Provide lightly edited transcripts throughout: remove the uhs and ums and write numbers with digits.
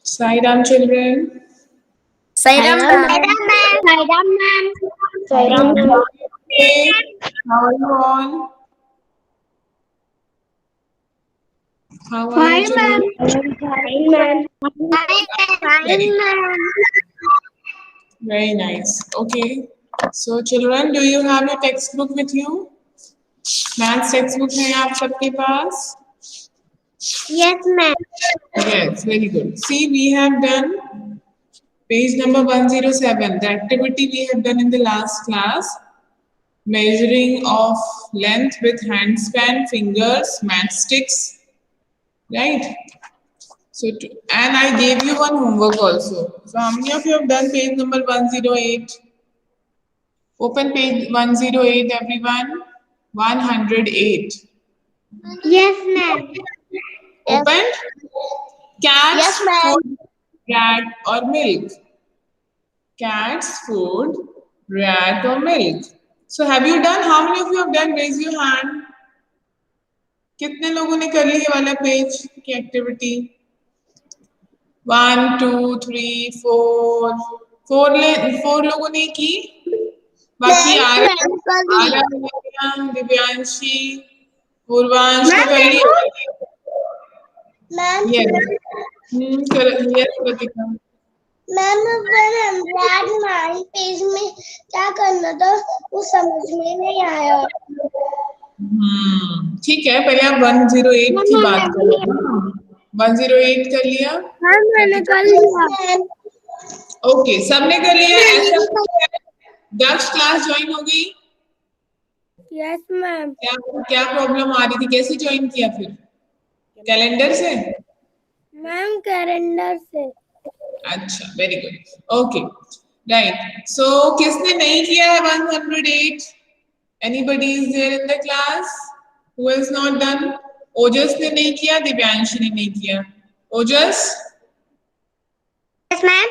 Sai Ram children. Sai Ram ma'am. Sai Ram ma'am. Sai Ram ma'am. How are you all? How are you children? Fine, ma'am. Fine, ma'am. Very nice. Okay. So children, do you have your textbook with you? Maths textbook है आप सबके पास? Yes, ma'am. Yes, very good. See, we have done page number 107. The activity we have done in the last class. Measuring of length with handspan, fingers, matchsticks. Right? So, and I gave you one homework also. So, how many of you have done page number 108? Open page 108, everyone. 108. Yes, ma'am. Open. Cats, Yes, ma'am. food, rat or milk. Cats, food, rat or milk. So, have you done? How many of you have done? Raise your hand. कितने लोगों ने कर ली ये वाला page की activity? 1 2 3 4 4 लोगों ने की। बाकी आर्या, दिव्यांशी, पूर्वांश ने कर ली। Ma'am yes Kritika. मैम हमारे पेज में क्या करना था वो समझ में नहीं आया। ठीक है, पहले आप 108 की बात कर लो। 108 कर लिया? मैम मैंने कर लिया। ओके, सबने कर लिया। ऐसा दक्ष क्लास ज्वाइन हो गई? Yes ma'am. क्या प्रॉब्लम आ रही थी? कैसे ज्वाइन किया फिर? कैलेंडर से? मैम कैलेंडर से। अच्छा, very good. Okay, right. So किसने नहीं किया है 108? Anybody is there in the class who has not done? ओजस ने नहीं किया, दिव्यांशी ने नहीं किया। Ojas? Yes ma'am.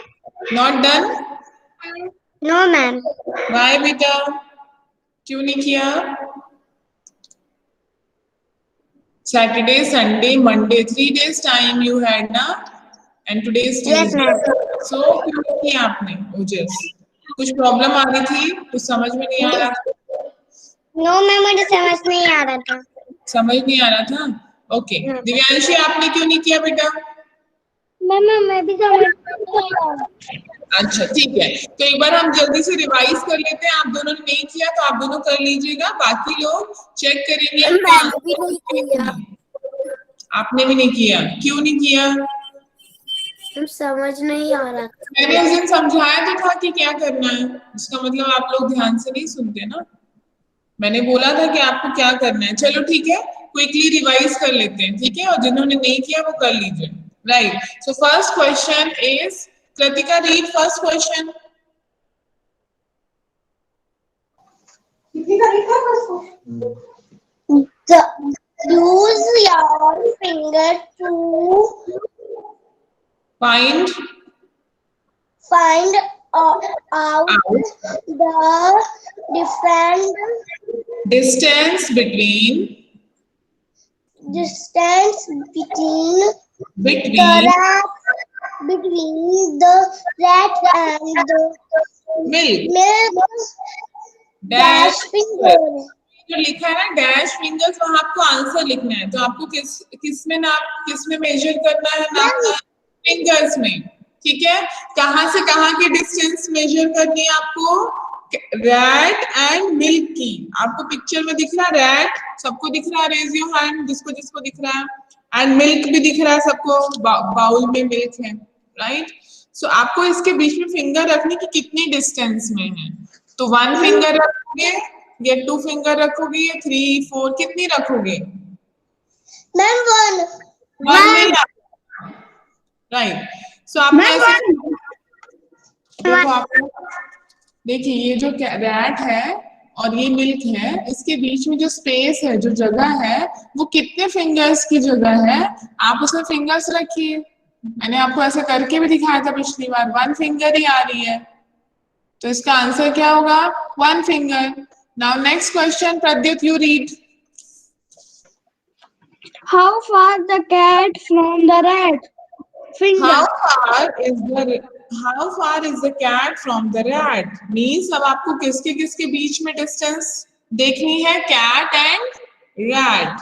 Not done? No ma'am. Why बेटा? क्यों नहीं किया? Saturday, Sunday, Monday, 3 days time you had ना? And today is Tuesday. Yes, ma'am. So क्यों नहीं किया आपने ओजस? कुछ प्रॉब्लम आ रही थी? कुछ समझ में नहीं आ रहा था? नो मैम, मुझे समझ नहीं आ रहा था। समझ नहीं आ रहा था? ओके। दिव्यांशी आपने क्यों नहीं किया बेटा? मैम मैं भी समझ नहीं आ रहा। अच्छा, ठीक है। तो एक बार हम जल्दी से रिवाइज कर लेते हैं। आप दोनों ने नहीं किया तो आप दोनों कर लीजिएगा, बाकी लोग चेक करेंगे। मैंने भी नहीं किया। आपने भी नहीं किया? क्यों नहीं किया? समझ नहीं आ रहा था। मैंने उस दिन समझाया तो था कि क्या करना है। इसका मतलब आप लोग ध्यान से नहीं सुनते ना। मैंने बोला था कि आपको क्या करना है। चलो ठीक है, क्विकली रिवाइज कर लेते हैं, ठीक है? और जिन्होंने नहीं किया वो कर लीजिए। Right. So first question is, Kritika read first question. Use your finger to find out the different distance between the rat and the milk dash finger। जो लिखा है ना डैश फिंगर्स, वहां आपको आंसर लिखना है। तो आपको किस में मेजर करना है? नापना फिंगर्स में, ठीक है? कहां से कहां की डिस्टेंस मेजर करनी है आपको? रैट एंड मिल्क की। आपको पिक्चर में दिख रहा है रैट? सबको दिख रहा है? रेज योर हैंड जिसको जिसको दिख रहा है। एंड मिल्क भी दिख रहा है सबको, बाउल में मिल्क है, राइट? सो आपको इसके बीच में फिंगर रखने की कितनी डिस्टेंस में है? तो 1 फिंगर रखोगे या 2 फिंगर रखोगे या 3 4 कितनी रखोगे? Ma'am 1 right. सो आपने ऐसे देखो, आप देखिए ये जो रैट है और ये मिल्क है, इसके बीच में जो स्पेस है, जो जगह है, वो कितने फिंगर्स की जगह है? आप उसमें फिंगर्स रखिए। मैंने आपको ऐसे करके भी दिखाया था पिछली बार, 1 फिंगर ही आ रही है, तो इसका आंसर क्या होगा? 1 finger. Now next question, Pradyut you read. How far the cat from the rat? Finger. How far is the cat from the rat? Means अब आपको किसके किसके बीच में डिस्टेंस देखनी है? cat and rat.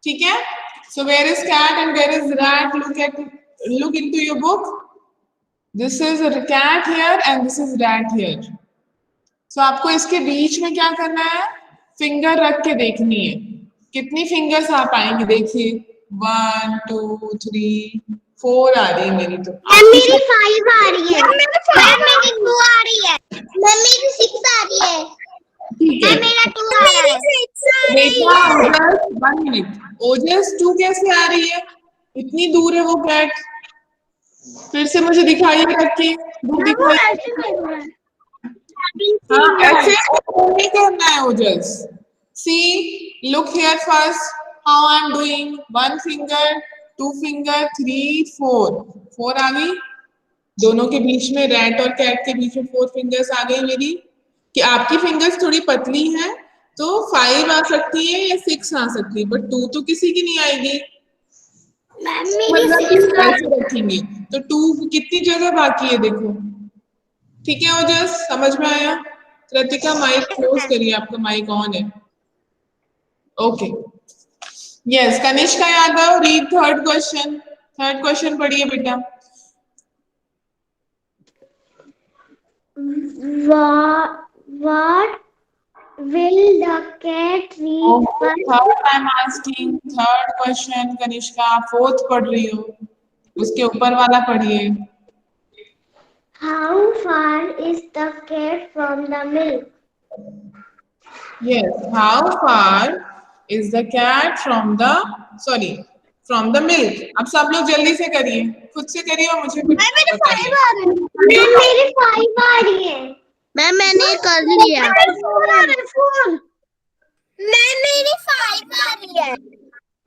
ठीक है? So where is cat and where is rat? Look into your book. This is a cat here and this is rat here. So आपको इसके बीच में क्या करना है? फिंगर रख के देखनी है। कितनी फिंगर्स आप पाएंगे? देखिए 1 2 3 4 आ रही है मेरी तो। मेरी 5 आ रही है। मेरी 2 आ रही है। मेरी 6 आ रही है। ठीक है, मेरा 2 आ रहा है। बेटा 1 मिनट, ओजस 2 कैसे आ रही है? इतनी दूर है वो कैट। फिर से मुझे दिखाइए रख के, दिखाइए। हाँ, ऐसे नहीं करना है ओजस। See, look here first. How I'm doing? 1 finger, 2 finger, 3 4 4 आ गई। दोनों के बीच में, रैट और कैट के बीच में 4 फिंगर्स आ गई मेरी। कि आपकी फिंगर्स थोड़ी पतली हैं तो 5 आ सकती है या 6 आ सकती है, बट 2 तो किसी की नहीं आएगी। मतलब ऐसे रखेंगे तो 2 कितनी जगह बाकी है देखो। ठीक है ओजस, समझ में आया? कृतिका माइक क्लोज करिए, आपका माइक ऑन है। Okay, yes. Kanishka Yadav, read third question. Third question पढ़िए बेटा। What will the cat read first? Third I am asking, third question. Kanishka आप फोर्थ पढ़ रही हो, उसके ऊपर वाला पढ़िए। How far is the cat from the milk? Yes, how far is the cat from the from the milk? अब सब लोग जल्दी से करिए, खुद से करिए और मुझे मेरे 5 आ रहे हैं। मेरे 5 आ रही है। मैंने कर लिया। 4 आ रहे हैं, 4। मेरी 5 आ रही है।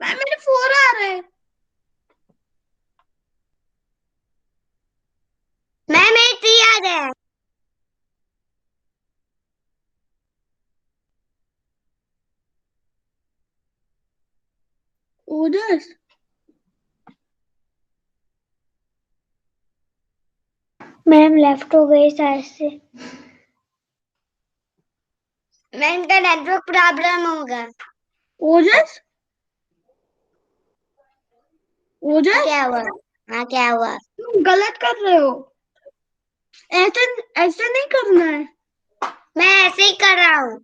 मेरे 4 आ रहे हैं। मेरे 3 आ रहे हैं। Others. मैम लेफ्ट हो गई शायद से। मैम का नेटवर्क प्रॉब्लम होगा। Others. Others. क्या हुआ? हाँ क्या हुआ? तुम गलत कर रहे हो। ऐसे ऐसे नहीं करना है। मैं ऐसे ही कर रहा हूँ।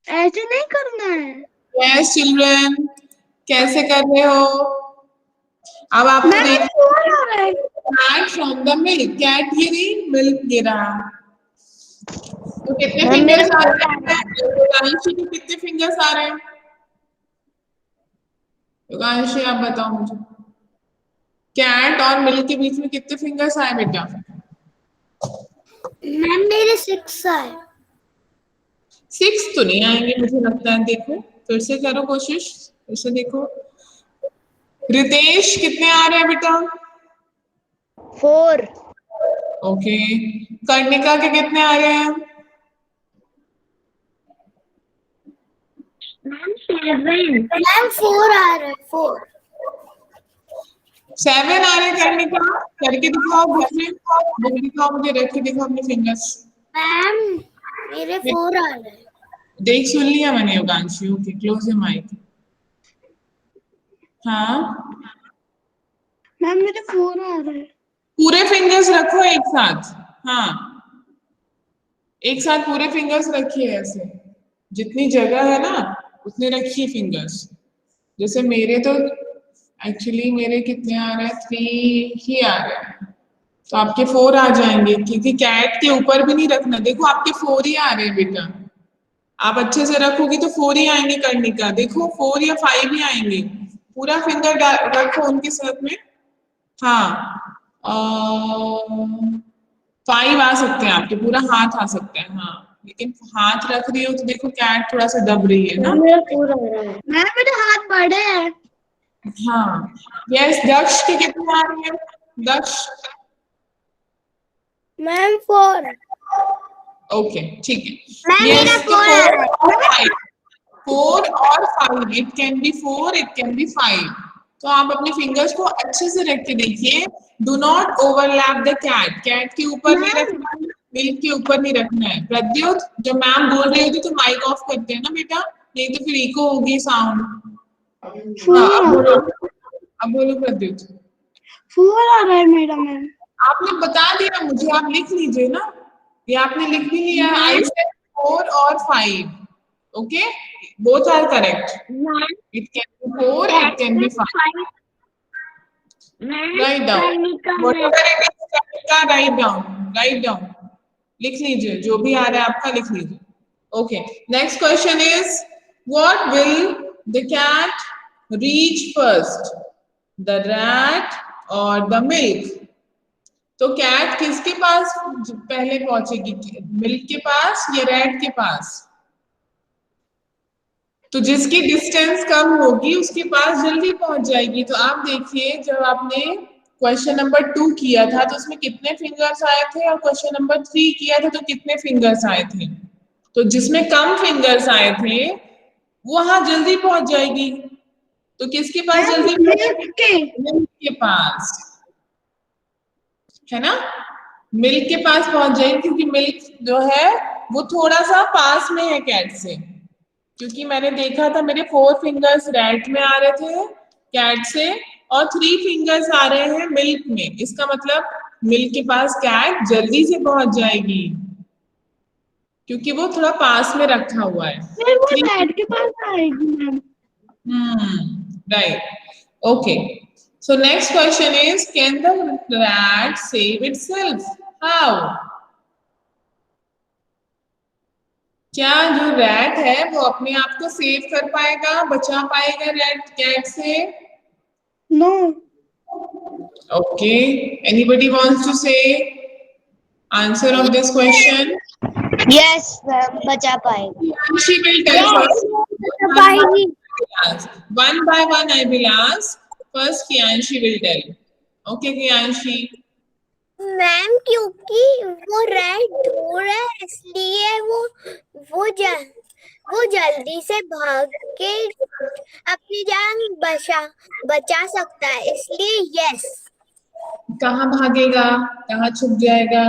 ऐसे नहीं करना है। Yes children, कैसे कर रहे हो? अब आपको मेरे 4 आ रहे हैं। cat from the milk, cat Giri, milk गिरा। तो कितने फिंगर्स आ रहे हैं? योगांशी के कितने फिंगर्स आ रहे हैं? योगांशी आप बताओ मुझे, कैट और मिल्क के बीच में कितने फिंगर्स आए बेटा? मैम मेरे 6 आए। 6 तो नहीं आएंगे मुझे लगता है। देखो फिर से करो कोशिश, फिर से देखो। रितेश कितने आ रहे हैं बेटा? 4। ओके, कर्णिका के कितने आ रहे हैं? मैम 7। मैम 4 आ रहे हैं, 4। 7 आ रहे हैं कर्णिका, करके दिखाओ घर में, बुक दिखाओ मुझे, रख के दिखाओ अपने फिंगर्स। मैम मेरे 4 आ रहे हैं। देख सुन लिया मैंने Yoganshi. Okay, close your mic. हाँ, मैम मेरे 4 आ रहे हैं। पूरे फिंगर्स रखो एक साथ। हाँ, एक साथ पूरे फिंगर्स रखिए ऐसे, जितनी जगह है ना उतने रखिए फिंगर्स। जैसे मेरे तो एक्चुअली मेरे कितने आ रहे हैं? 3 ही आ रहे हैं, तो आपके 4 आ जाएंगे, क्योंकि कैट के ऊपर भी नहीं रखना। देखो आपके 4 ही आ रहे हैं बेटा, आप अच्छे से रखोगी तो 4 ही आएंगे कर्णिका। देखो 4 या 5 ही आएंगे। पूरा फिंगर रखो उनके साथ में। हाँ, 5 आ सकते हैं आपके, पूरा हाथ आ सकता है, हाँ, लेकिन हाथ रख रही हो तो देखो कैट थोड़ा सा दब रही है ना। मेरा 4 आ रहा है। मैम मेरे हाथ बड़े हैं। हाँ, यस, दक्ष के कितने आ रहे हैं? दक्ष, मैम 4। ओके, ठीक है, मैम यस, मेरा तो 4 आ रहा है। 4 और 5, it can be 4, it can be 5। तो आप अपने फिंगर्स को अच्छे से रख के देखिए, do not overlap the cat, cat के ऊपर नहीं रखना है, मिल्क के ऊपर नहीं रखना है। प्रद्युत, जब मैम बोल रही होती तो माइक ऑफ करते हैं ना बेटा, नहीं तो फिर इको होगी साउंड। हाँ, अब बोलो प्रद्युत। 4 आ रहा है मेरा मैम। आपने बता दिया मुझे, आप लिख लीजिए ना, ये आपने लिख भी लिया, आई सेड 4 और 5, okay, both are correct, it can be 4, it can be 5, write down whatever it is, का write down, लिख लीजिए, जो भी आ रहा है आपका लिख लीजिए। Okay, next question is, what will the cat reach first, the rat or the milk? तो कैट किसके पास पहले पहुंचेगी, मिल्क के पास या रैट के पास? तो जिसकी डिस्टेंस कम होगी उसके पास जल्दी पहुंच जाएगी। तो आप देखिए, जब आपने क्वेश्चन नंबर 2 किया था तो उसमें कितने फिंगर्स आए थे, और क्वेश्चन नंबर 3 किया था तो कितने फिंगर्स आए थे? तो जिसमें कम फिंगर्स आए थे वो वहां जल्दी पहुंच जाएगी। तो किसके पास जल्दी पहुंचेगी? मिल्क के पास, है ना, मिल्क के पास पहुंच जाएगी, क्योंकि मिल्क जो है वो थोड़ा सा पास में है कैट से। क्योंकि मैंने देखा था मेरे 4 फिंगर्स रैट में आ रहे थे कैट से, और 3 फिंगर्स आ रहे हैं मिल्क में। इसका मतलब मिल्क के पास कैट जल्दी से पहुंच जाएगी, क्योंकि वो थोड़ा पास में रखा हुआ है। वो रैट के पास आएगी ma'am. Right. Okay. So next question is, can the rat save itself? How? क्या जो रैट है वो अपने आप को सेव कर पाएगा, बचा पाएगा रैट कैट से? No. Okay. Anybody wants to say answer of this question? Yes बचा पाएगी। She will tell first. बचा पाएगी। One by one I will ask. First Kiyanshi will tell. Okay, Kiyanshi. Ma'am क्योंकि वो रैट दूर है इसलिए वो जल्दी से भाग के अपनी जान बचा सकता है, इसलिए यस। कहाँ भागेगा, कहाँ छुप जाएगा?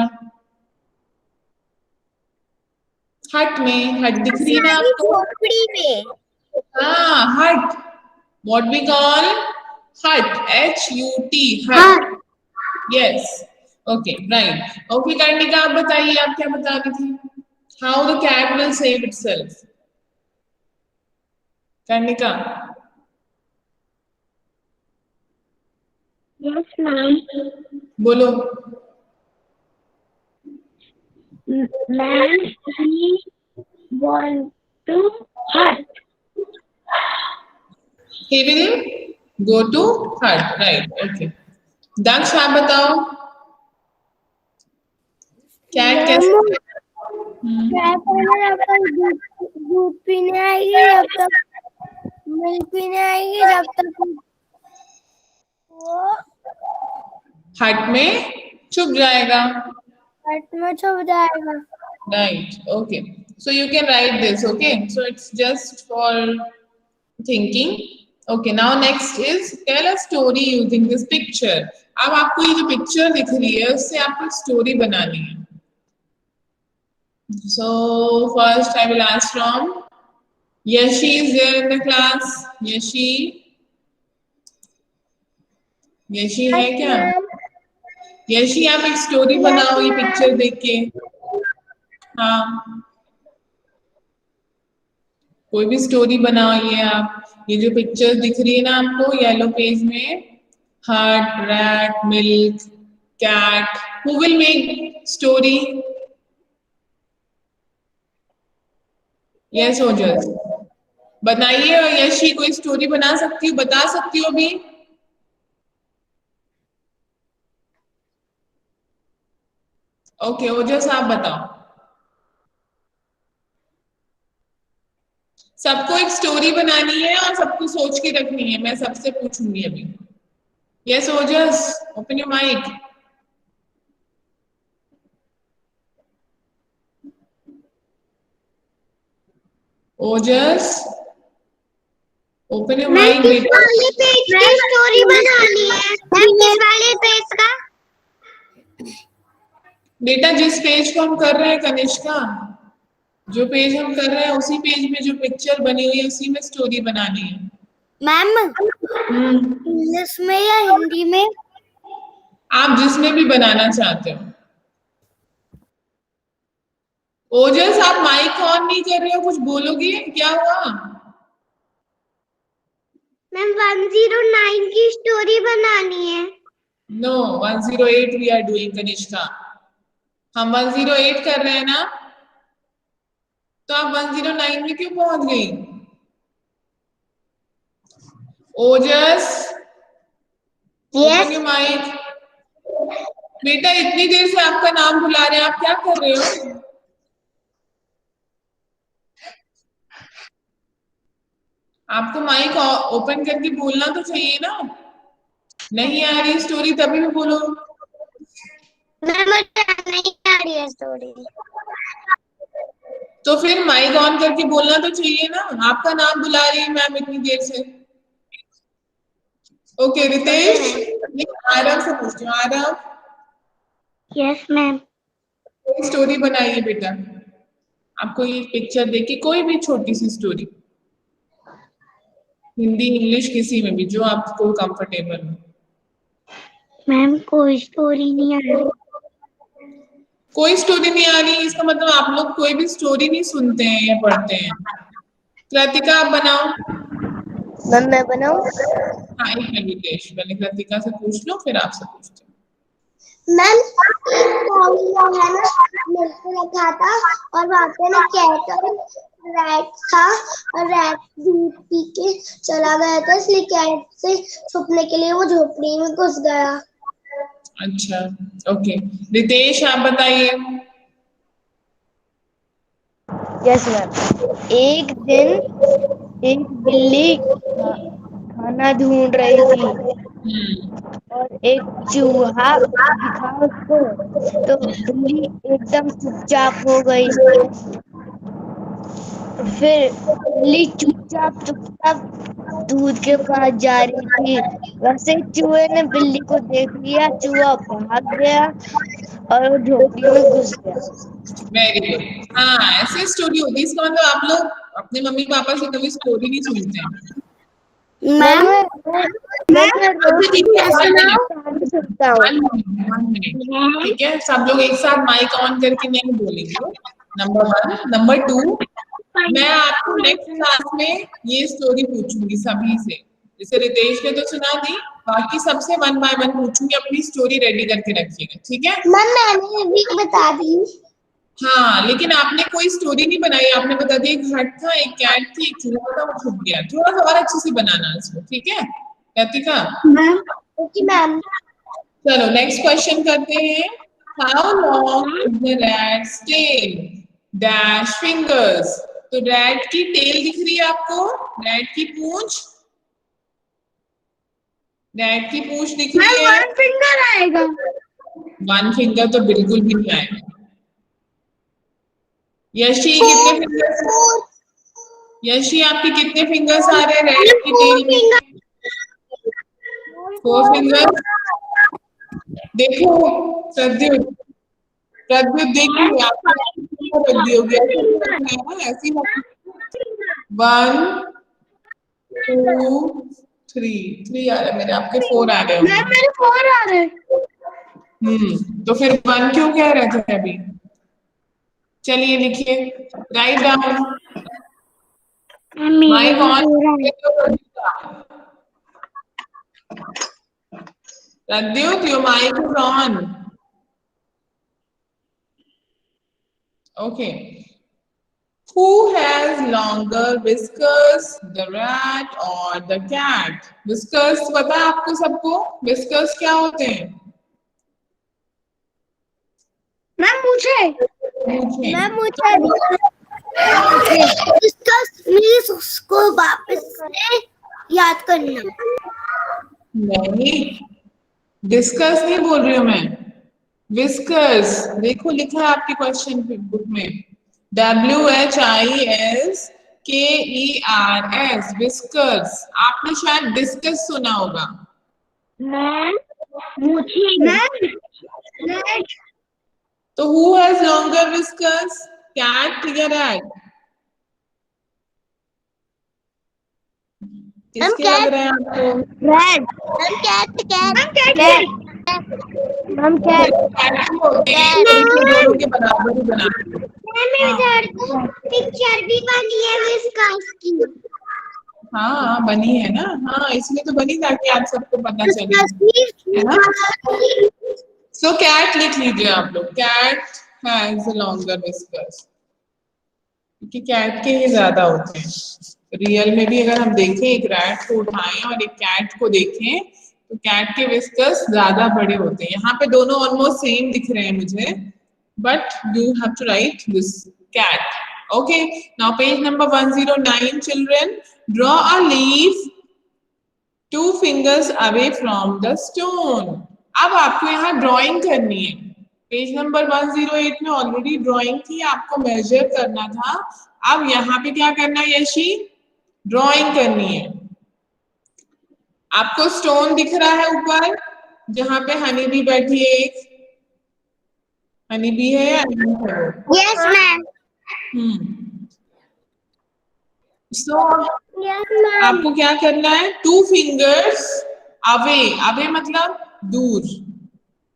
हट में, हट दिख रही ना आपको? झोपड़ी में। हाँ, हट, what we call hut, HUT, hut, yes, okay, right, okay, कर्णिका आप बताइए, आप क्या बता रही थी? How the cat will save itself? Karnika? Yes ma'am. बोलो। Ma'am he want to hut. He will go to hut, right, okay. दक्ष आप बताओ, कैट कैसे? कैट जब तक दूध पीने आएगी, जब तक मिल्क पीने आएगी, जब तक वो हट में छुप जाएगा। हट में छुप जाएगा। Right, okay, so you can write this, okay, so it's just for thinking. Okay, now next is tell a story using this picture. अब आपको ये जो पिक्चर दिख रही है उससे आपको स्टोरी बनानी है। So first I will ask from Yashi, is there in the class? Yeshi है क्या? यशी आप एक स्टोरी बनाओ ये पिक्चर देख के। हाँ, कोई भी स्टोरी बनाइए आप। ये जो पिक्चर दिख रही है ना आपको येलो पेज में, hut, rat, milk, cat, who will make story? Yes Ojas, बनाइए। यशी कोई स्टोरी बना सकती हो, बता सकती हो अभी? ओके ओजस आप बताओ। सबको एक स्टोरी बनानी है और सबको सोच के रखनी है, मैं सबसे पूछूंगी अभी। Yes Ojas, open your mic. Ojas open your ma'am mic किस बेटा। वाले पेज की स्टोरी बनानी है? मैम किस वाले पेज का? बेटा जिस पेज को हम कर रहे हैं कनिष्का, जो पेज हम कर रहे हैं उसी पेज में जो पिक्चर बनी हुई है उसी में स्टोरी बनानी है। मैम इंग्लिश में या हिंदी में? आप जिसमें भी बनाना चाहते हो। ओजस आप माइक ऑन नहीं कर रहे हो, कुछ बोलोगे, क्या हुआ? मैम 109 की स्टोरी बनानी है। No 108 we are doing Kanishka. हम 108 कर रहे हैं ना, तो आप 109 में क्यों पहुंच गई? ओजस ओपन योर माइक। बेटा इतनी देर से आपका नाम बुला रहे हैं, आप क्या कर रहे हो? आपको माइक ओपन करके बोलना तो चाहिए ना। नहीं आ रही स्टोरी तभी भी बोलो। मैम मुझे नहीं आ रही है स्टोरी। तो फिर माइक ऑन करके बोलना तो चाहिए ना। आपका नाम बुला रही है मैम इतनी देर से। ओके रितेश, आरव से पूछती हूँ। Aarav yes ma'am. कोई स्टोरी बनाइए बेटा। आपको ये पिक्चर देख के कोई भी छोटी सी स्टोरी, हिंदी इंग्लिश किसी में भी, जो आपको कंफर्टेबल हो। मैम कोई स्टोरी नहीं आ रही। कोई स्टोरी नहीं आ रही, इसका मतलब आप लोग कोई भी स्टोरी नहीं सुनते हैं या पढ़ते हैं। कृतिका आप बनाओ। मैम मैं बनाऊं? हाँ एक मिनट रितेश, पहले कृतिका से पूछ लो फिर आपसे पूछते हैं। मैम एक कौवा है ना, मिल्क रखा था और वहाँ पे ना कैट और रैट था, और रैट दूध पी के चला गया था, इसलिए कैट से छुपने के लिए वो झोपड़ी में घुस गया। अच्छा ओके, रितेश आप बताइए। Yes ma'am. एक दिन एक बिल्ली खाना ढूंढ रही थी और एक चूहा दिखा उसको, तो बिल्ली एकदम चुपचाप हो गई। फिर बिल्ली चुपचाप चुपचाप दूध के पास जा रही थी, वैसे चूहे ने बिल्ली को देख लिया, चूहा भाग गया और वो झोपड़ी में घुस गया। Very good. हाँ ऐसे स्टोरी होती है, इसका मतलब आप लोग अपने मम्मी पापा से कभी स्टोरी नहीं सुनते हैं। मैम अच्छा ठीक है, सुनता हूँ। 1 मिनट ठीक है, सब लोग एक साथ माइक ऑन करके नहीं बोलेंगे। नंबर 1। नंबर 2, मैं आपको नेक्स्ट क्लास में ये स्टोरी पूछूंगी सभी से। जैसे रितेश ने तो सुना दी, बाकी सबसे 1 बाय 1 पूछूंगी, अपनी स्टोरी रेडी करके रखिएगा ठीक है। मैम मैंने भी बता दी। हाँ लेकिन आपने कोई स्टोरी नहीं बनाई, आपने बता दिया एक हट था, एक कैट थी, एक चूहा था, वो छुप गया। थोड़ा सा और अच्छे से बनाना इसको, ठीक है कृतिका? Ma'am okay ma'am. चलो नेक्स्ट क्वेश्चन करते हैं। How long is the rat's tail? Dash fingers. तो रैट की टेल दिख रही है आपको? रैट की पूंछ, रैट की पूंछ दिख रही है? 1 फिंगर आएगा। 1 फिंगर तो बिल्कुल भी नहीं आएगा। यशी कितने फिंगर्स? यशी आपके कितने फिंगर्स आ रहे हैं रैट की टेल में? 4 फिंगर्स। देखो प्रद्युत, प्रद्युत देखिए आपको रख दी होगी ऐसी। 1 2 3 आ रहे मेरे, आपके 4 आ रहे मैम होंगे। मेरे 4 आ रहे हैं। तो फिर 1 क्यों कह रहे थे अभी? चलिए लिखिए, राइट डाउन। मेरे माइक भी ऑन। 4 आ रहे। Pradyut your mic is on. Okay. Who has longer whiskers, the rat or the cat? Whiskers पता है आपको सबको? Whiskers क्या होते हैं? मैम मुझे प्लीज उसको वापस से याद करना। नहीं, डिस्कस नहीं बोल रही हूँ मैं, विस्कर्स। देखो लिखा है आपके क्वेश्चन बुक में, WHISKERS, विस्कर्स। आपने शायद डिस्कस सुना होगा। तो who has longer whiskers, cat या रैट? किसके लग रहे हैं आपको? रेड। Ma'am cat. कैट होते हैं, तो इनको दोनों के बराबर ही बना। पिक्चर भी बनी है विस्कर्स की। हाँ बनी है ना, हाँ इसलिए तो बनी ताकि आप सबको पता चले, है ना। सो कैट लिख लीजिए आप लोग, कैट हैज लॉन्गर विस्कर्स, क्योंकि कैट के ही ज्यादा होते हैं। रियल में भी अगर हम देखें, एक रैट को उठाएं और एक कैट को देखें, तो कैट के विस्कर्स ज्यादा बड़े होते हैं। यहाँ पे दोनों ऑलमोस्ट सेम दिख रहे हैं मुझे, but you have to write this cat. Okay, now page number 109, children. Draw a leaf 2 fingers away from the stone. अब आपको यहाँ ड्राइंग करनी है। पेज नंबर 108 में ऑलरेडी ड्राइंग थी, आपको मेजर करना था। अब यहाँ पे क्या करना है यशी? ड्राइंग करनी है। आपको स्टोन दिख रहा है ऊपर, जहाँ पे हनी बी बैठी है, एक हनी बी है या नहीं है? Yes ma'am. सो आपको क्या करना है? 2 फिंगर्स अवे, अवे मतलब दूर,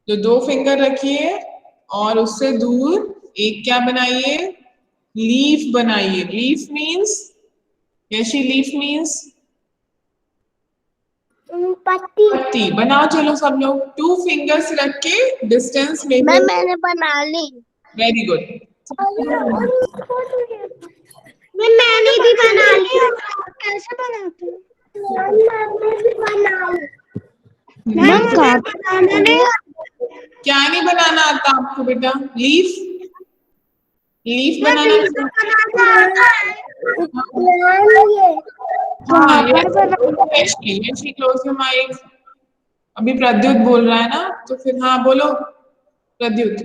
तो 2 फिंगर रखिए और उससे दूर एक क्या बनाइए? लीफ बनाइए। Leaf means Yeshi, leaf means पत्ती बनाओ। चलो सब लोग 2 फिंगर्स रख के डिस्टेंस में। मैंने बना ली। Very good. मैंने भी बना लिया। कैसे बनाते हैं? मैम क्या नहीं बनाना आता आपको बेटा? लीफ, लीफ बनाना हाँ, यशी क्लोज योर माइक। अभी प्रद्युत बोल रहा है ना, तो फिर हाँ बोलो प्रद्युत।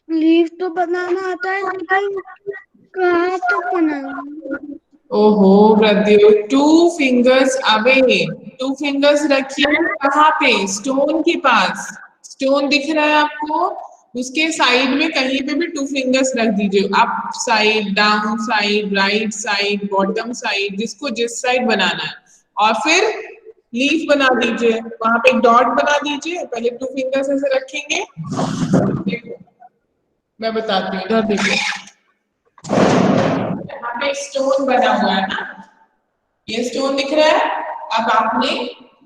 लीफ तो बनाना आता है, लेकिन कहाँ तक बनाना? ओहो प्रद्युत, 2 फिंगर्स अवे, 2 फिंगर्स रखिए कहाँ पे? स्टोन के पास। स्टोन दिख रहा है आपको, उसके साइड में कहीं पे भी 2 फिंगर्स रख दीजिए। Up side, down side, right side, bottom side, जिसको जिस साइड बनाना है। और फिर लीफ बना दीजिए, वहां पे एक डॉट बना दीजिए। पहले 2 फिंगर्स ऐसे रखेंगे, मैं बताती हूँ, इधर देखिए, यहाँ पे स्टोन बना हुआ है ना, ये स्टोन दिख रहा है। अब आपने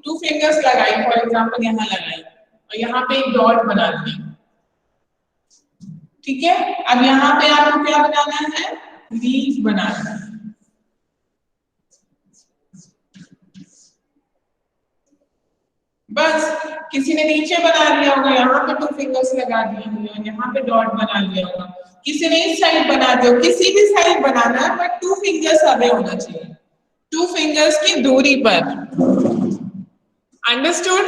2 फिंगर्स लगाई, फॉर एग्जाम्पल यहाँ लगाई, और यहाँ पे एक डॉट बना दिया। ठीक है, अब यहाँ पे आपको क्या बनाना है? लीफ बनाना है। बस, किसी ने नीचे बना दिया होगा, यहाँ पे 2 फिंगर्स लगा दिए होंगे, यहाँ पे डॉट बना दिया होगा। किसी ने इस साइड बना दिया, किसी भी साइड बनाना है, बट 2 फिंगर्स अवे होना चाहिए, 2 फिंगर्स की दूरी पर। Understood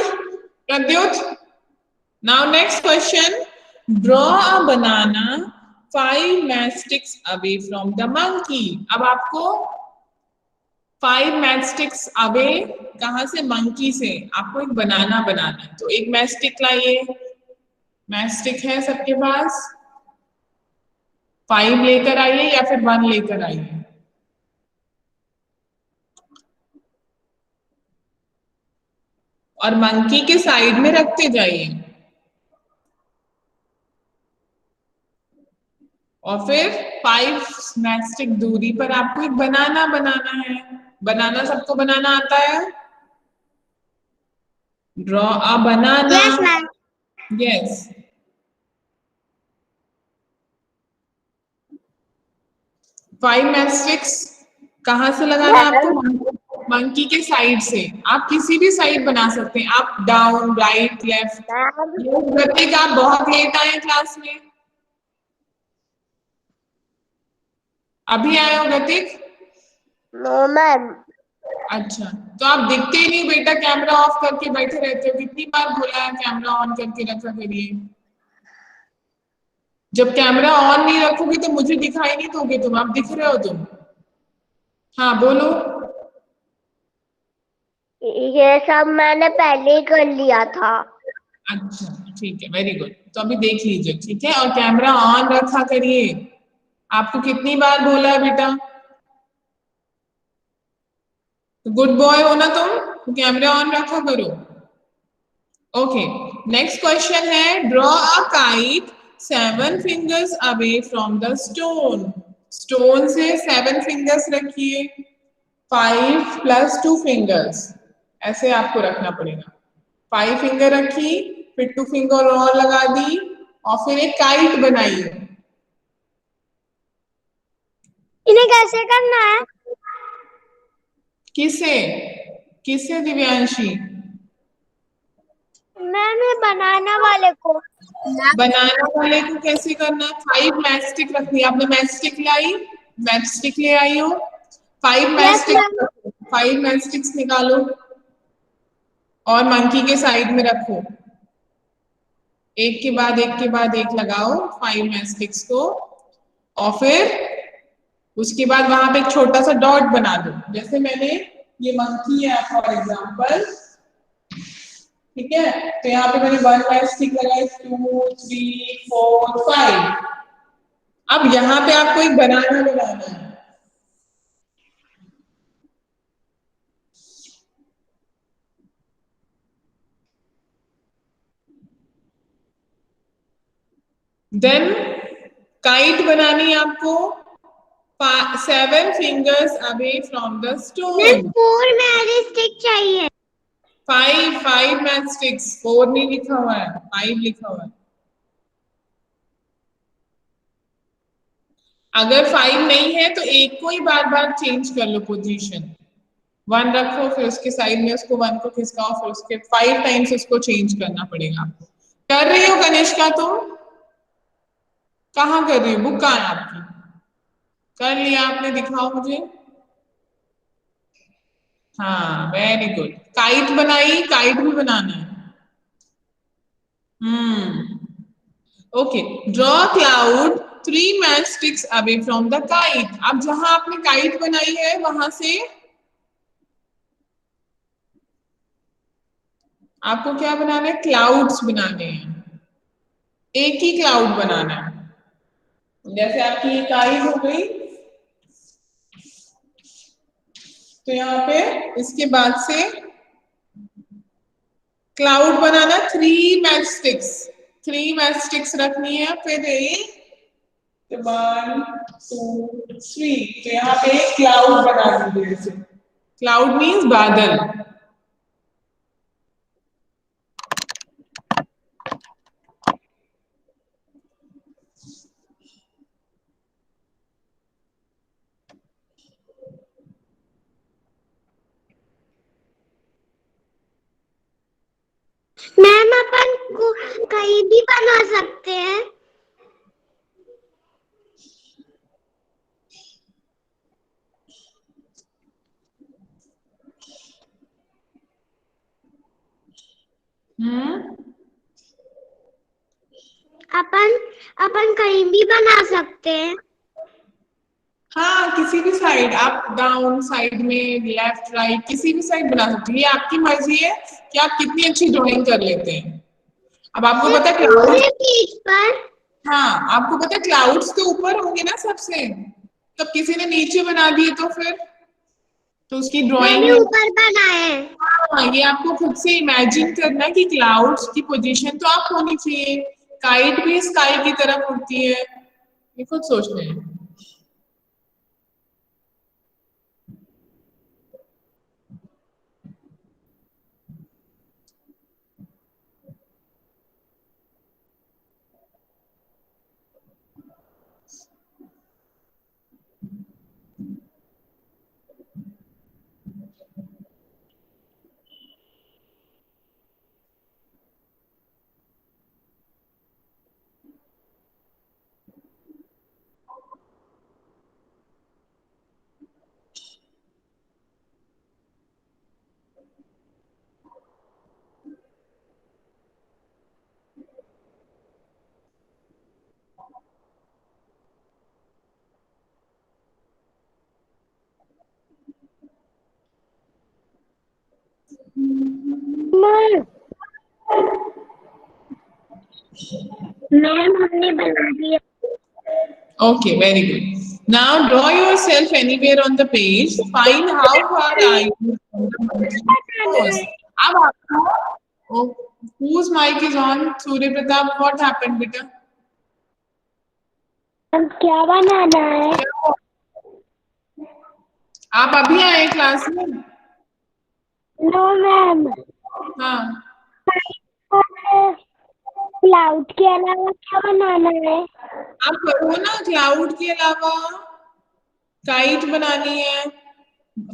Pradyut? Now next question, draw a banana 5 matchsticks away from the monkey. अब आपको 5 मैचस्टिक्स अवे, कहां से? मंकी से। आपको एक बनाना बनाना है, तो एक मैचस्टिक लाइए। मैचस्टिक है सबके पास? 5 लेकर आइए या फिर 1 लेकर आइए। और मंकी के साइड में रखते जाइए, और फिर 5 मैचस्टिक दूरी पर आपको एक बनाना बनाना है। बनाना सबको बनाना आता है? Draw a banana. Yes ma'am. Yes, 5 matchsticks कहां से लगाना है आपको? मंकी के साइड से, आप किसी भी साइड बना सकते हैं, आप डाउन, राइट, लेफ्ट। प्रतीक आप बहुत लेट आए क्लास में, अभी आए हो प्रतीक? No ma'am. अच्छा, तो आप दिखते ही नहीं बेटा, कैमरा ऑफ करके बैठे रहते हो, कितनी बार बोला है कैमरा ऑन करके रखा करिए। जब कैमरा ऑन नहीं रखोगे तो मुझे दिखाई नहीं दोगे तुम, आप दिख रहे हो तुम। हाँ बोलो। ये सब मैंने पहले ही कर लिया था। अच्छा ठीक है, वेरी गुड। तो अभी देख लीजिए, ठीक है, और कैमरा ऑन रखा करिए। आपको कितनी बार बोला है बेटा? गुड बॉय हो ना तुम, तो कैमरा ऑन रखा करो। ओके, नेक्स्ट क्वेश्चन है, draw a kite 7 fingers away from the stone. Stone से 7 फिंगर्स रखिए, 5 प्लस 2 फिंगर्स, ऐसे आपको रखना पड़ेगा। 5 फिंगर रखी, फिर 2 फिंगर और लगा दी, और फिर एक काइट बनाई। इन्हें कैसे करना है? किसे किसे दिव्यांशी? मैंने बनाने वाले को। बनाने वाले को कैसे करना? 5 मैच स्टिक रखनी है, आपने मैच स्टिक लाई, मैच स्टिक ले आई हो, 5 match yes ma'am. Stick, 5 match sticks निकालो और मंकी के साइड में रखो, एक के बाद एक के बाद एक लगाओ 5 मैच स्टिक्स को, और फिर उसके बाद वहां पे एक छोटा सा डॉट बना दो, जैसे मैंने, ये मंकी है फॉर एग्जाम्पल, ठीक है, तो यहाँ पे मैंने 1 मैच स्टिक लगाई, 2 3 4 5। अब यहाँ पे आपको एक बनाना बनाना है, देन काइट बनानी है आपको 7 fingers away from the ma'am stone. 4 मैंने स्टिक चाहिए। 5 मैच स्टिक्स, 4 नहीं लिखा हुआ है, 5 लिखा हुआ है। अगर 5 नहीं है तो एक को ही बार बार चेंज कर लो पोजीशन, 1 रखो, फिर उसके साइड में उसको 1 को खिसकाओ, फिर उसके 5 टाइम्स उसको चेंज करना पड़ेगा आपको। कर रही हो कनिष्का तुम? कहाँ कर रही हो, बुक कहाँ है आपकी? कर लिया आपने, दिखाओ मुझे। हाँ वेरी गुड, काइट बनाई, काइट भी बनाना है। Okay, draw cloud 3 match sticks away from the kite. अब जहां आपने काइट बनाई है वहां से आपको क्या बनाना है? क्लाउड्स बनाने हैं, एक ही क्लाउड बनाना है। जैसे आपकी ये काइट हो गई, तो यहाँ पे इसके बाद से क्लाउड बनाना, 3 मैच स्टिक्स, 3 मैच स्टिक्स रखनी है, फिर 1 2 3, तो यहाँ पे क्लाउड बना दीजिए ऐसे। क्लाउड मीन्स बादल। मैम अपन को कहीं भी बना सकते हैं। अपन अपन कहीं भी बना सकते हैं। हाँ, किसी भी साइड, आप डाउन साइड में, लेफ्ट राइट, किसी भी साइड बना सकते हैं, ये आपकी मर्जी है कि आप कितनी अच्छी ड्राइंग कर लेते हैं। अब आपको पता है पूरे क्लाउड, पेज पर। हाँ आपको पता है क्लाउड्स तो ऊपर होंगे ना सबसे, तब किसी ने नीचे बना दिए तो फिर, तो उसकी ड्राइंग मैंने में, ऊपर बनाए हैं। हाँ ये आपको खुद से इमेजिन करना कि क्लाउड्स की पोजीशन तो आप होनी चाहिए, काइट भी स्काई की तरफ उड़ती है, ये खुद सोचना है। मैम हमने बना दिया। Okay, very good. Now draw yourself anywhere on the page. Find how far are you from the monkey nose. अब आपको, oh, whose mic is on? Surya Pratap, what happened, beta? हम क्या बनाना है? आप अभी आए क्लास में? नो मैम, हाँ, क्लाउड के अलावा क्या बनाना है? आप करो ना, क्लाउड के अलावा काइट बनानी है,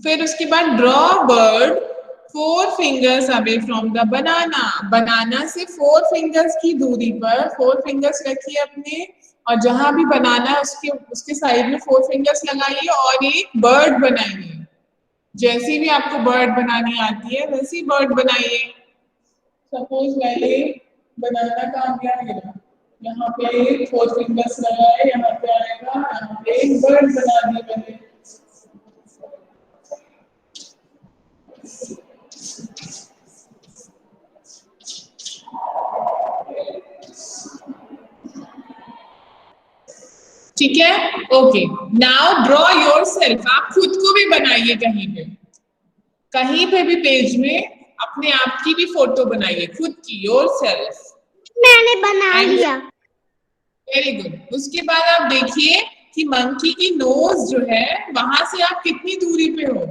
फिर उसके बाद draw bird 4 fingers away from the banana. बनाना से 4 fingers की दूरी पर 4 fingers रखिए अपने, और जहां भी बनाना है उसके साइड में 4 fingers लगाइए और एक बर्ड बनाइए। जैसी भी आपको बर्ड बनानी आती है वैसी बर्ड बनाइए। सपोज मैंने बनाना काम क्या है, यहाँ पे 4 fingers लगाए, यहाँ पे आएगा, यहाँ पे एक बर्ड बना दी मैंने। ठीक है, ओके। Now draw yourself. आप खुद को भी बनाइए, कहीं पे भी पेज में अपने आप की भी फोटो बनाइए, खुद की, योरसेल्फ। मैंने बना लिया। Very good. उसके बाद आप देखिए कि मंकी की नोज जो है वहां से आप कितनी दूरी पे हो,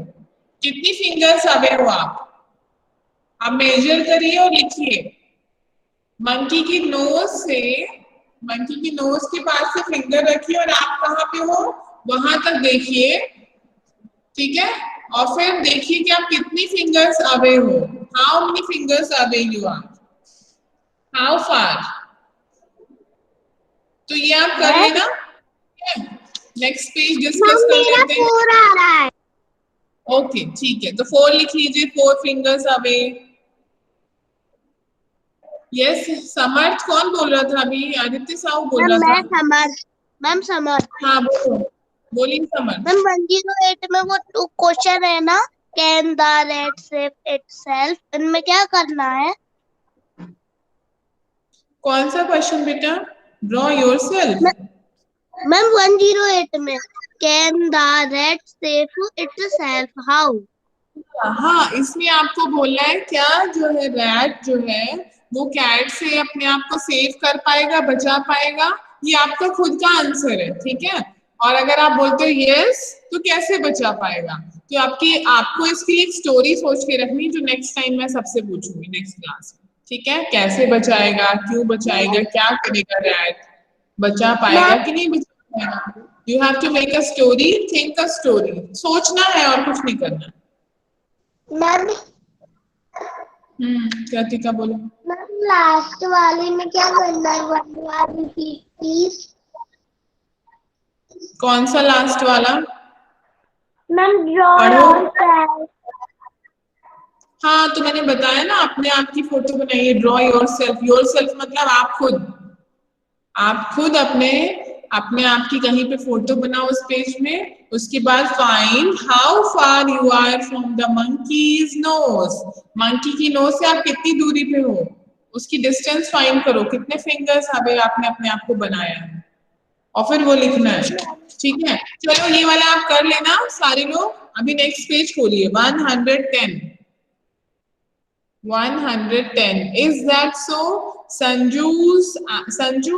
कितनी फिंगर्स अवे हो आप मेजर करिए और लिखिए। मंकी की नोज के पास से फिंगर रखिए और आप कहाँ पे हो वहां तक देखिए, ठीक है। और फिर देखिए कि आप कितनी फिंगर्स अवे हो, how many fingers away you are, how far. तो ये आप कर लेना। नेक्स्ट पेज डिस्कस कर लेते हैं। 4 आ रहा है। ओके, ठीक है, तो 4 लिख लीजिए, 4 फिंगर्स अवे। यस, समर्थ कौन बोल रहा था अभी? आदित्य साहू बोल रहा था। मैम समर्थ। हाँ बोलिए समर्थ। मैम 108 में वो 2 क्वेश्चन है ना, can the red shape itself, इनमें क्या करना है? कौन सा क्वेश्चन बेटा? Draw yourself. मैम 108 में can the red shape itself, how? हाँ, इसमें आपको बोलना है क्या जो है रैट जो है वो कैट से अपने आप को सेव कर पाएगा, बचा पाएगा? ये आपका खुद का आंसर है, ठीक है। और अगर आप बोलते हो यस तो कैसे बचा पाएगा, तो आपको इसके लिए एक स्टोरी सोच के रखनी जो नेक्स्ट टाइम मैं सबसे पूछूंगी नेक्स्ट क्लास में, ठीक है। कैसे बचाएगा, क्यों बचाएगा, क्या करेगा रैट, बचा पाएगा कि नहीं बचा पाएगा। You have to make a story, think a story, सोचना है और कुछ नहीं करना। मैम कृतिका बोलो। मैम लास्ट वाले में क्या करना है? वाली प्लीज। कौन सा लास्ट वाला? Ma'am draw yourself. हाँ, तो मैंने बताया ना, अपने आप की फोटो बनाइए, ड्रॉ योरसेल्फ। योरसेल्फ मतलब आप खुद अपने आप की कहीं पे फोटो बनाओ उस पेज में। उसके बाद find how far you are from the monkey's nose. Monkey की नोज से आप कितनी दूरी पे हो, उसकी डिस्टेंस फाइंड करो, कितने फिंगर्स आपने अपने आप को बनाया है, और फिर वो लिखना है, ठीक है। चलो ये वाला आप कर लेना सारे लोग। अभी नेक्स्ट पेज खोलिए, 110। 110. Is that so? Sanju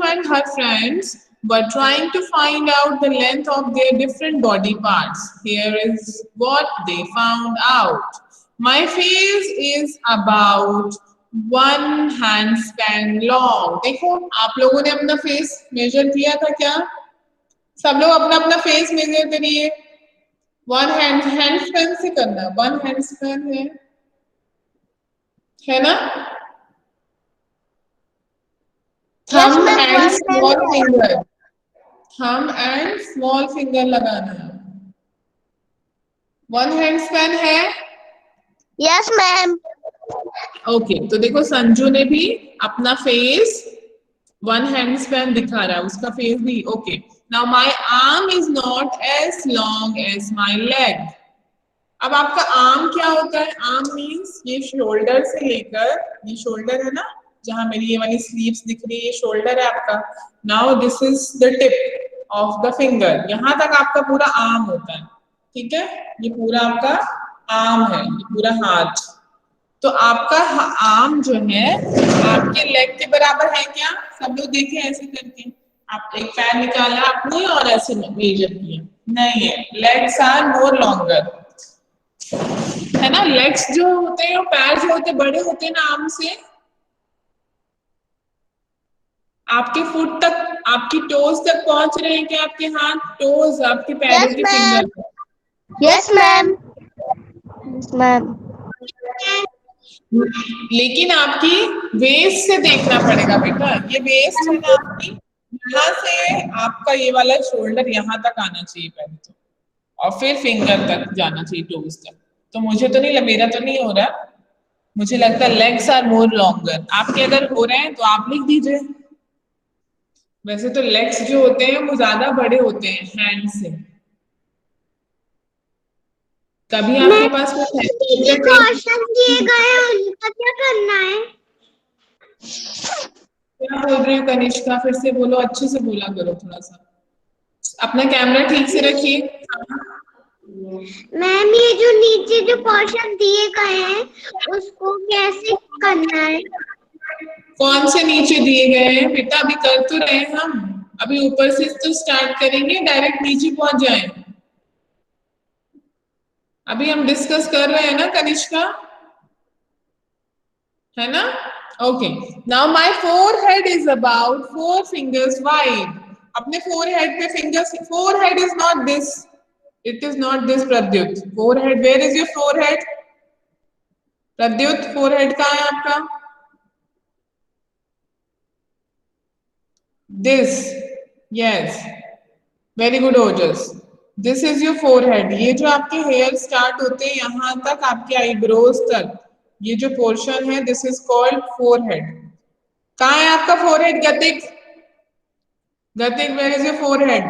and her friends were trying to find out the length of their different body parts. Here is what they found out. My face is about 1 handspan long. देखो, आप लोगों ने अपना face major किया था क्या? सब लोग अपना फेस मेजर करिए। 1 हैंडस्पैन से करना, 1 हैंडस्पैन है ना। Thumb and small finger, thumb and small finger लगाना है। 1 हैंडस्पैन है? Yes ma'am. ओके, तो देखो संजू ने भी अपना फेस 1 हैंडस्पैन दिखा रहा है, उसका फेस भी। Okay, now my arm is not as long as my leg. अब आपका आर्म क्या होता है? आर्म मीन्स ये शोल्डर से लेकर, ये शोल्डर है ना, जहां मेरी ये वाली स्लीव्स दिख रही है, ये शोल्डर है आपका। Now this is the tip of the finger, यहाँ तक आपका पूरा आर्म होता है, ठीक है? ये पूरा आपका आर्म है, ये पूरा हाथ। तो आपका आर्म जो है आपके लेग के बराबर है क्या? सब लोग देखें ऐसे करके, आप एक पैर निकाला आपने और ऐसे मेजर किया, नहीं है, लेग्स आर मोर लॉन्गर, है ना? लेग्स जो होते हैं, पैर जो होते हैं बड़े होते हैं ना आर्म से। आपके फुट तक, आपकी टोज तक पहुंच रहे हैं क्या आपके हाथ? टोज आपके पैरों Yes, के ma'am. Finger. Yes, ma'am. Ma'am लेकिन आपकी वेस्ट से देखना पड़ेगा बेटा, ये वेस्ट है ना आपकी, यहाँ से आपका ये वाला शोल्डर यहाँ तक आना चाहिए पहले तो, और फिर फिंगर तक जाना चाहिए, टोज तक। तो मुझे तो नहीं, मेरा तो नहीं हो रहा, मुझे लगता है लेग्स आर मोर लॉन्गर। आपके अगर हो रहे हैं तो आप लिख दीजिए। वैसे तो लेग्स जो होते हैं वो ज्यादा बड़े होते हैं हैंड से। कभी आपके पास दीदी क्वेश्चन दिए गए हैं, उनका क्या करना है? क्या बोल रही हो कनिष्का? फिर से बोलो, अच्छे से बोला करो थोड़ा सा, अपना कैमरा ठीक से रखिए। मैम ये जो नीचे जो क्वेश्चन दिए गए हैं उसको कैसे करना है? कौन से नीचे दिए गए हैं बेटा? अभी कर तो रहे हैं हम, अभी ऊपर से तो स्टार्ट करेंगे, डायरेक्ट नीचे पहुंच जाए। अभी हम डिस्कस कर रहे हैं ना कनिष्का, है ना? Okay, now my forehead is about 4 fingers wide. अपने फोरहेड पे fingers, forehead is not this, it is not this Pradyut. Forehead, where is your forehead? Pradyut forehead कहाँ है आपका? This, yes, very good Ojas, this is your forehead. ये जो आपके hair start होते हैं यहाँ तक, आपके आईब्रोज तक, ये जो पोर्शन है दिस इज कॉल्ड फोरहेड। कहाँ है आपका forehead? Gatik, Gatik, where is your forehead?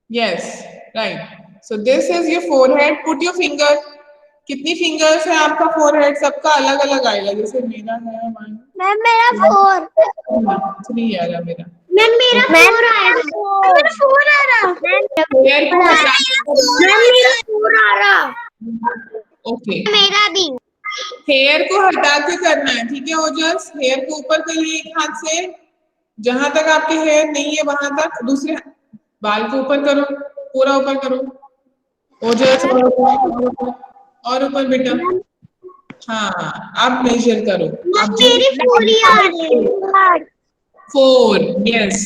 Yes, right, so this is your forehead. Put your finger. कितनी फिंगर्स है आपका फोरहेड? सबका अलग अलग आएगा, जैसे मेरा है मैम मेरा 4। 3 आ रहा मेरा। मैम मेरा 4 आएगा। मेरा 4 आ रहा। हेयर को हटा, मैम मेरा 4 आ रहा। ओके, मेरा भी। हेयर को हटा के करना है, ठीक है ओजस? हेयर को ऊपर करिए एक हाथ से, जहां तक आपके हेयर नहीं है वहां तक, दूसरे बाल को ऊपर करो, पूरा ऊपर करो ओजस, और ऊपर बेटा। हाँ, अब मेजर करो। अब मेरी 4 ही आ रही है। 4, यस,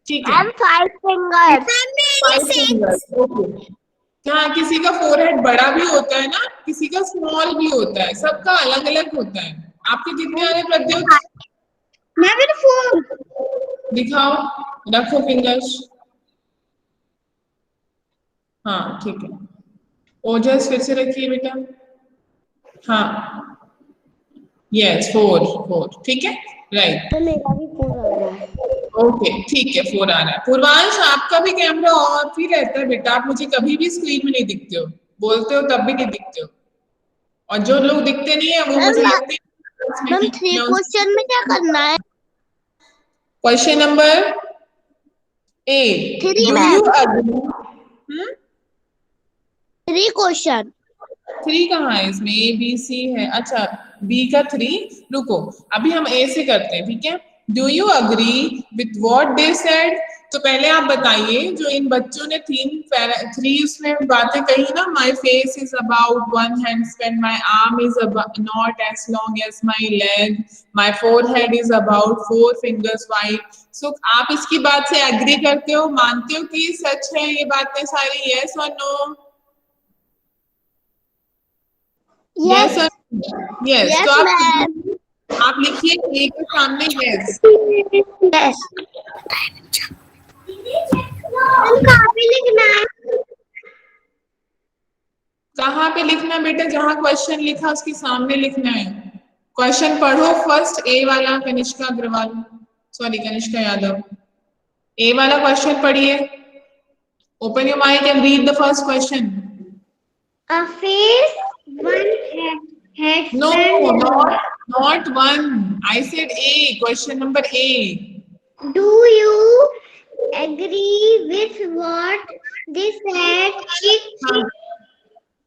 ठीक है। 5 fingers। 5 fingers, okay. हाँ, किसी का फोरहेड बड़ा भी होता है ना, किसी का स्मॉल भी होता है, सबका अलग अलग होता है। आपके कितने आ रहे प्रद्युत? मैं मेरे 4। दिखाओ, रखो फिंगर्स। हाँ, ठीक है। ओजस फिर से रखिए बेटा। हाँ, यस, 4, ठीक है, राइट, मेरा भी 4 आ रहा है। ओके, ठीक है, 4 आ रहा है। पूर्वांश, आपका भी कैमरा ऑफ ही रहता है बेटा, आप मुझे कभी भी स्क्रीन में नहीं दिखते हो, बोलते हो तब भी नहीं दिखते हो, और जो लोग दिखते नहीं है वो मुझे लगते हैं। मैम 3 क्वेश्चन में क्या करना है? Question number 8, 3 do you agree? 3 question. 3 कहाँ है इसमें? ए बी सी है, अच्छा बी का 3। रुको, अभी हम ए से करते हैं, ठीक है? Do you agree with what they said? तो पहले आप बताइए, जो इन बच्चों ने 3 उसमें बातें कही ना, my face is about 1 hand span, my arm is not as long as my leg, my forehead is about 4 fingers wide। So आप इसकी बात से एग्री करते हो, मानते हो कि सच है ये बातें सारी? यस और नो? यस और यस? Yes, तो आप लिखिए ए के सामने यस। यस। कहाँ पे लिखना है? कहाँ पे लिखना बेटा? जहाँ क्वेश्चन लिखा उसके सामने लिखना है। क्वेश्चन पढ़ो फर्स्ट, ए वाला, कनिष्का अग्रवाल, सॉरी कनिष्का यादव, ए वाला क्वेश्चन पढ़िए। Open your mic and read the first question. A face, one head No, span. not one. I said A. Question number A. Do you agree with what they said? Chick, हाँ,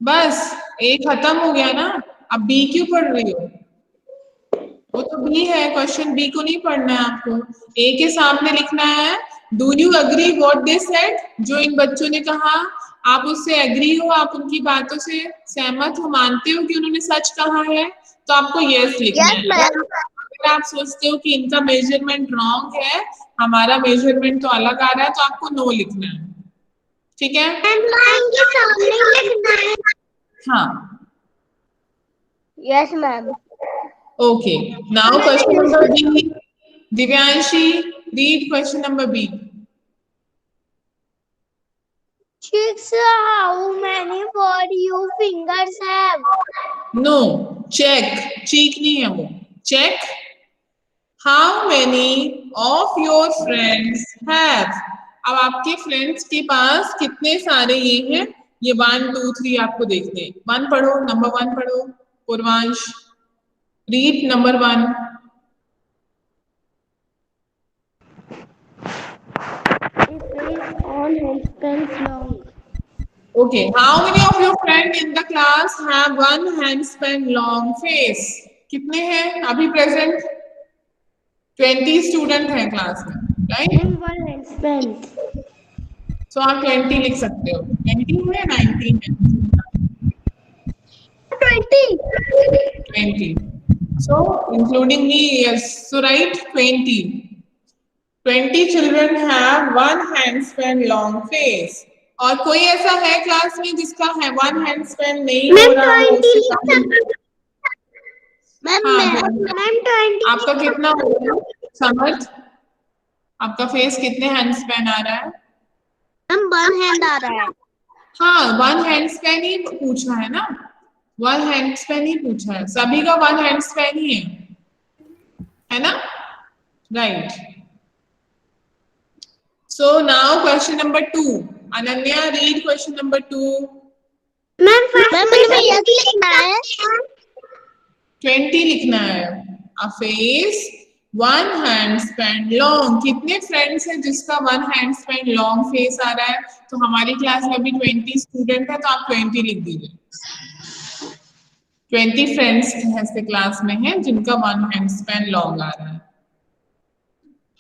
बस A खत्म हो गया ना. अब B क्यों पढ़ रही हो? वो तो B है. क्वेश्चन B को नहीं पढ़ना है आपको. A के सामने लिखना है do you agree what they said. जो इन बच्चों ने कहा आप उससे एग्री हो, आप उनकी बातों से सहमत हो, मानते हो कि उन्होंने सच कहा है, तो आपको यस लिखना Yes, है. ma'am. अगर आप सोचते हो कि इनका मेजरमेंट रॉन्ग है, हमारा मेजरमेंट तो अलग आ रहा है, तो आपको नो लिखना है. ठीक है. लाइन के सामने लिखना है. हाँ. Yes, ma'am. Okay. Now question number B. Divyanshi, read question number B. Chicks, how many for you fingers have? No. Check. Cheek नहीं है वो. Check. How many of your friends have? अब आपके फ्रेंड्स के पास कितने सारे ये हैं? ये 1, 2, 3 आपको देखने हैं. 1 पढ़ो. नंबर 1 पढ़ो. Purvansh. Read number 1. It is all handspans long. Okay. How many of your friends in the class have one handspan long face? कितने हैं अभी प्रेजेंट? 20 स्टूडेंट हैं क्लास में, राइट? And one handspan. सो आप 20 लिख सकते हो. 20 है 19 है? 20. So including me, yes. So write 20. 20 children have one handspan long face. और कोई ऐसा है क्लास में जिसका है वन हैंडस्पैन नहीं हो रहा हो? मैम आपका कितना हो रहा है समर्थ? आपका फेस कितने हैंडस्पैन आ रहा है? मैम वन हैंड आ रहा है. हाँ, वन हैंडस्पैन ही पूछा है ना. वन हैंडस्पैन ही पूछा है. सभी का वन हैंडस्पैन ही है ना? Right. So now question number 2. Ananya, read question number 2. Ma'am मैंने यस लिखना है. 20 लिखना है. A face, one handspan long. कितने फ्रेंड्स हैं जिसका one handspan long face आ रहा है? तो हमारी क्लास में अभी 20 स्टूडेंट है, तो आप 20 लिख दीजिए. 20 फ्रेंड्स ऐसे क्लास में हैं जिनका one handspan long आ रहा है.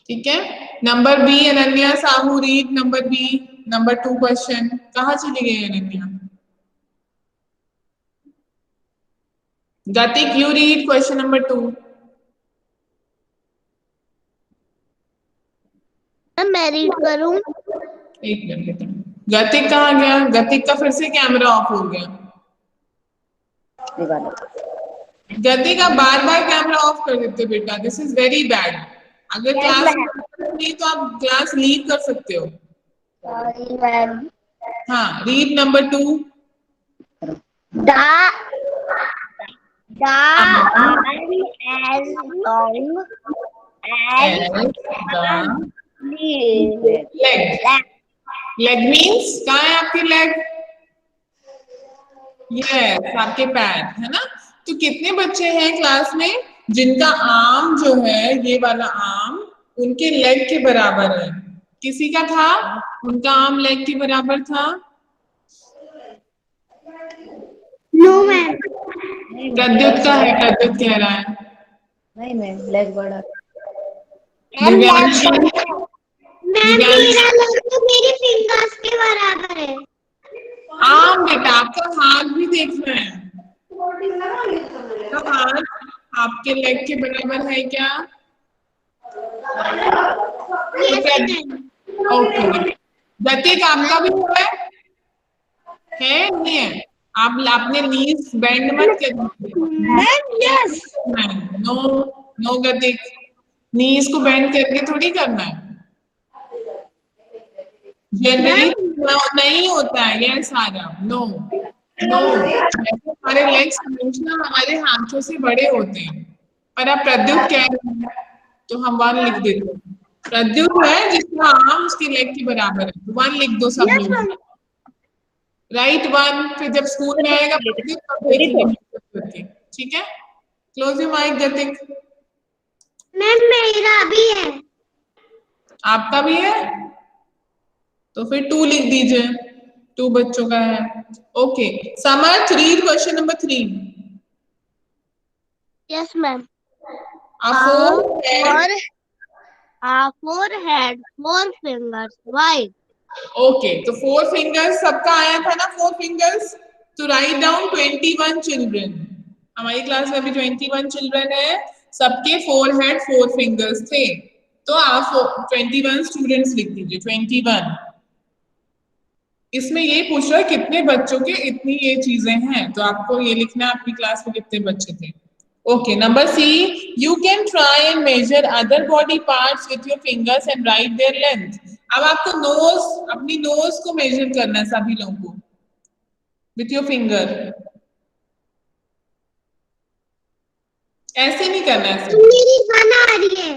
ठीक है. Number B. Ananya Sahu, read number B. Number 2 question. कहाँ चली गई अनन्या? गतिक, यू रीड क्वेश्चन नंबर 2. मैं रीड करूं? एक मिनट. गतिक कहाँ गया? गतिक का फिर से कैमरा ऑफ हो गया. गतिक आप बार बार कैमरा ऑफ कर देते हो बेटा. This is very bad. अगर क्लास नहीं तो आप क्लास लीव कर सकते हो. Sorry, ma'am. हाँ, read number 2. The arm as long as leg. leg. Leg means कहाँ है आपकी लेग? यस, आपके पैर है ना. तो कितने बच्चे हैं क्लास में जिनका आर्म जो है, ये वाला आर्म उनके लेग के बराबर है? किसी का था उनका आर्म लेग के बराबर था? No ma'am. प्रद्युत का है. प्रद्युत कह रहा है. नहीं मैम, लेग बड़ा. दिव्यांशी. मैम मेरा लेग तो मेरी फिंगर्स के बराबर है. आर्म बेटा, आपका हाथ भी देखना है. तो हाथ आपके लेग के बराबर है क्या? ओके. गतिक आपका भी है नहीं है? आप अपने नीज बेंड मत करिए. नो नो गतिक, नीज को बेंड करके थोड़ी करना है. जनरली नहीं होता है ये सारा. No no. हमारे लेग्स हमेशा हमारे हाथों से बड़े होते हैं. पर आप प्रद्युत कह रहे हैं तो हम 1 लिख देते हैं. प्रद्युत है जिसका आर्म उसके लेग के बराबर है, तो 1 लिख दो सब लोग. राइट 1, फिर जब स्कूल में आएगा तब देखेंगे measure करके, ठीक है। क्लोज योर माइक गतिक। मैम मेरा भी है। आपका भी है तो फिर 2 लिख दीजिए, 2 बच्चों का है। Okay Samarth, read question number 3। Yes ma'am. A forehead. A forehead, 4 fingers wide. Okay तो 4 फिंगर्स सबका आया था ना, 4 फिंगर्स। तो राइट डाउन 21 चिल्ड्रन। हमारी क्लास में अभी 21 चिल्ड्रन है, सबके फोरहेड 4 फिंगर्स थे। तो आप 21 स्टूडेंट्स लिख दीजिए, 21। इसमें ये पूछ रहा है कितने बच्चों के इतनी ये चीजें हैं, तो आपको ये लिखना है आपकी क्लास में कितने बच्चे थे। Okay number C, you can try and measure other body parts with your fingers and write their length. अब आपको नोज, अपनी नोज को मेजर करना है सभी लोगों को विथ योर फिंगर। ऐसे नहीं करना है, मेरी बना रही है।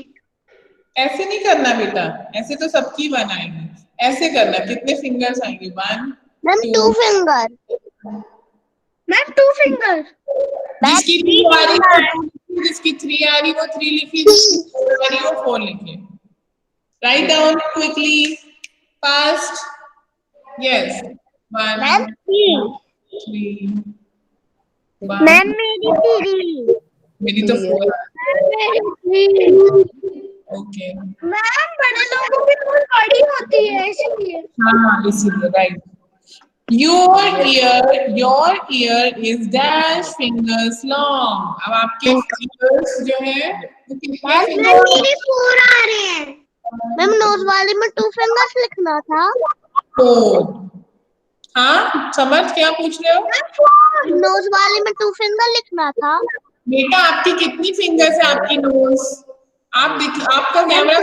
ऐसे नहीं करना बेटा, ऐसे तो सबकी बनाएंगे, ऐसे करना। कितने फिंगर्स आएंगे? 1 मैम 2 फिंगर। Ma'am 2 finger. जिसकी 2 आ रही वो 2 लिखी, जिसकी 3 आ रही वो 3 लिखी, जिसकी 4 आ रही वो 4 लिखी। Write down quickly, fast. Yes 1 3 ma'am मेरी 3। मेरी तो 4। ओके मैम बड़े लोगों की नोज बड़ी होती है इसलिए। हाँ इसीलिए, right. your ear is dash fingers long। अब आपके fingers जो है वो कितने मैम fingers? मेरे 4 आ रहे हैं। मैम नोज वाले में 2 फिंगर्स लिखना था। 4। हाँ समर्थ क्या पूछ रहे हो? नोज वाले में 2 फिंगर लिखना था। बेटा आपकी कितनी फिंगर्स है आपकी नोज? आपका कैमरा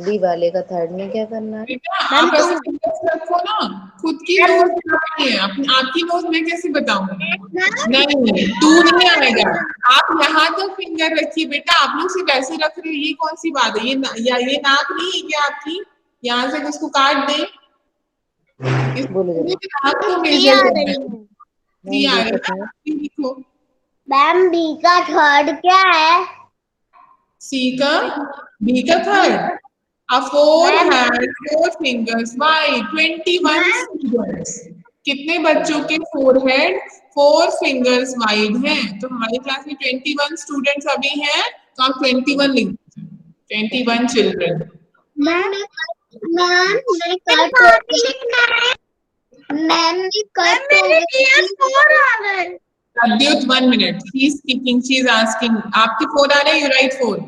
बी वाले का 3rd में क्या करना है? बेटा आप ऐसे फिंगर्स रखो ना, खुद की नोज नहीं है, आपकी नोज मैं कैसे बताऊंगी? नहीं 2 नहीं आएगा। आप यहाँ तक फिंगर रखिए बेटा, आप लोग सिर्फ ऐसे रख रहे हैं, ये कौन सी बात है? ये नाक नहीं है क्या आपकी? यहाँ से उसको काट दे। नाक को मेजर लिखो। मैम बी का 3rd क्या है? सी का, बी का 3rd। A forehead, 4 fingers wide, 21 students। कितने बच्चों के फोरहेड 4 फिंगर्स वाइड हैं? तो हमारी क्लास में 21 स्टूडेंट्स अभी हैं, तो आप 21 लिख दीजिए, 21 चिल्ड्रन। मैम मैं कट लिखना है। मैम कट मेरे ईयर 4 आ रहे हैं। अद्युत 1 minute, he is speaking, she is asking. आपके 4 आ रहे हैं, यू राइट 4।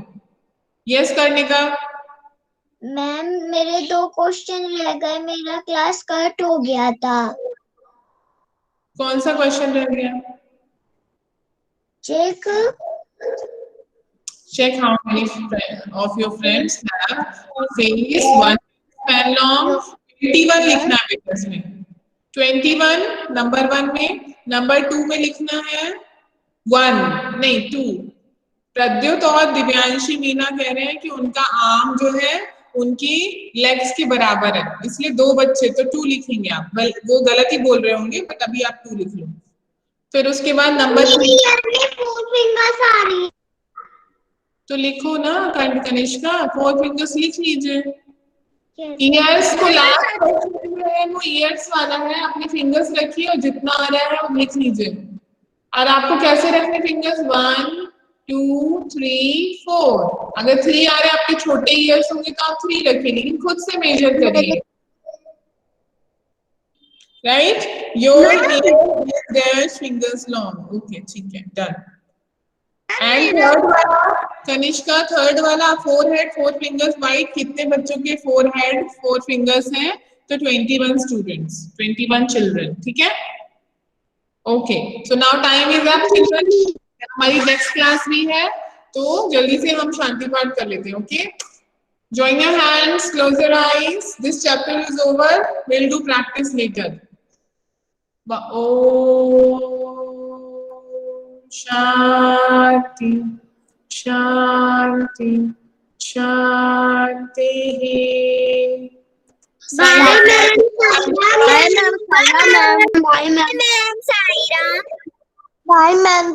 यस करने का। मैम मेरे 2 क्वेश्चन रह गए, मेरा क्लास कट हो गया था। कौन सा क्वेश्चन रह गया? Check how many of your friends have face 1 span long। 21 लिखना है बेटा इसमें, 21 नंबर 1 में, नंबर 2 में लिखना है 1 नहीं 2। प्रद्युत और दिव्यांशी मीना कह रहे हैं कि उनका आर्म जो है उनकी लेग्स के बराबर है, इसलिए 2 बच्चे, तो 2 लिखेंगे आप। वो गलत ही बोल रहे होंगे, बट अभी आप 2 लिख लो। फिर उसके बाद नंबर 3 तो लिखो ना कनिष्का, 4 फिंगर्स लिख लीजिए। ईयर्स को लास्ट वो ईयर्स वाला है, अपने फिंगर्स रखिए और जितना आ रहा है वो लिख लीजिए। और आपको कैसे रखने फिंगर्स? 1 2 3 4। अगर 3 आ रहे हैं आपके छोटे ईयर्स होंगे तो आप 3 रखिए, लेकिन खुद से मेजर करिए। Right, your ears fingers long. Okay ठीक है, डन। एंड 3rd वाला कनिष्का, 3rd वाला फोरहेड 4 फिंगर्स वाइड, कितने बच्चों के फोरहेड 4 फिंगर्स हैं? तो 21 स्टूडेंट्स, 21 चिल्ड्रन, ठीक है। Okay so now time is up children, हमारी नेक्स्ट क्लास भी है, तो जल्दी से हम शांति पाठ कर लेते हैं। Okay, join your hands, close your eyes, this chapter is over, we'll do practice later। शांति शांति शांति। Bye ma'am Saira. Bye ma'am.